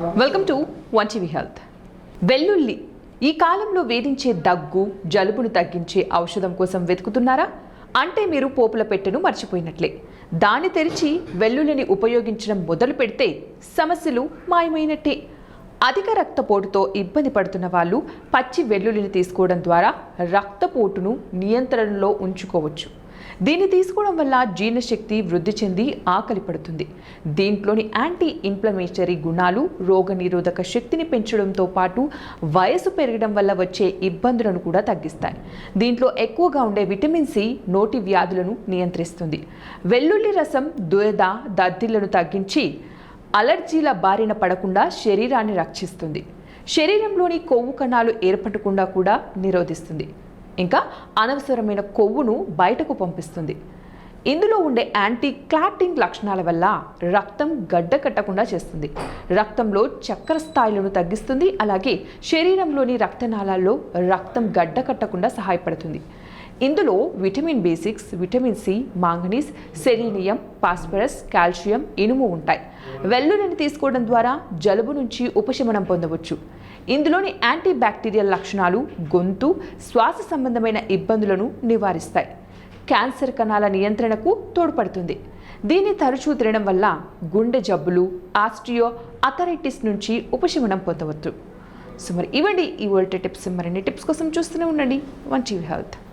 Welcome to one TV health. వెల్లుల్లి ఈ కాలంలో వేధించే దగ్గు, జలుబును తగ్గించే ఔషధం కోసం వెతుకుతున్నారా? అంటే మీరు పోపుల పెట్టెను మర్చిపోయినట్లే. దాన్ని తెరిచి వెల్లుల్లిని ఉపయోగించడం మొదలు పెడితే సమస్యలు మాయమైనట్టే. అధిక రక్తపోటుతో ఇబ్బంది పడుతున్న వాళ్ళు పచ్చి వెల్లుల్లిని తీసుకోవడం ద్వారా రక్తపోటును నియంత్రణలో ఉంచుకోవచ్చు. దీన్ని తీసుకోవడం వల్ల జీర్ణశక్తి వృద్ధి చెంది ఆకలి పడుతుంది. దీంట్లోని యాంటీ ఇన్ఫ్లమేటరీ గుణాలు రోగనిరోధక శక్తిని పెంచడంతో పాటు వయసు పెరగడం వల్ల వచ్చే ఇబ్బందులను కూడా తగ్గిస్తాయి. దీంట్లో ఎక్కువగా ఉండే విటమిన్ సి నోటి వ్యాధులను నియంత్రిస్తుంది. వెల్లుల్లి రసం దురద, దద్దిళ్లను తగ్గించి అలర్జీల బారిన పడకుండా శరీరాన్ని రక్షిస్తుంది. శరీరంలోని కొవ్వు కణాలు ఏర్పడకుండా కూడా నిరోధిస్తుంది. ఇంకా అనవసరమైన కొవ్వును బయటకు పంపిస్తుంది. ఇందులో ఉండే యాంటీ క్లాటింగ్ లక్షణాల వల్ల రక్తం గడ్డ కట్టకుండా చేస్తుంది. రక్తంలో చక్కెర స్థాయిలను తగ్గిస్తుంది. అలాగే శరీరంలోని రక్తనాళాల్లో రక్తం గడ్డ కట్టకుండా సహాయపడుతుంది. ఇందులో vitamin B6, vitamin C, manganese, selenium, phosphorus, calcium, ఇనుము ఉంటాయి. వెల్లుల్లిని తీసుకోవడం ద్వారా జలుబు నుంచి ఉపశమనం పొందవచ్చు. ఇందులోని యాంటీ బ్యాక్టీరియల్ లక్షణాలు గొంతు, శ్వాస సంబంధమైన ఇబ్బందులను నివారిస్తాయి. క్యాన్సర్ కణాల నియంత్రణకు తోడ్పడుతుంది. దీన్ని తరచూ తినడం వల్ల గుండె జబ్బులు, ఆస్టియో అథరైటిస్ నుంచి ఉపశమనం పొందవచ్చు. సో మరి ఇవ్వండి ఈ వరల్డ్ టిప్స్. మరిన్ని టిప్స్ కోసం చూస్తూనే ఉండండి వన్ టీవీ హెల్త్.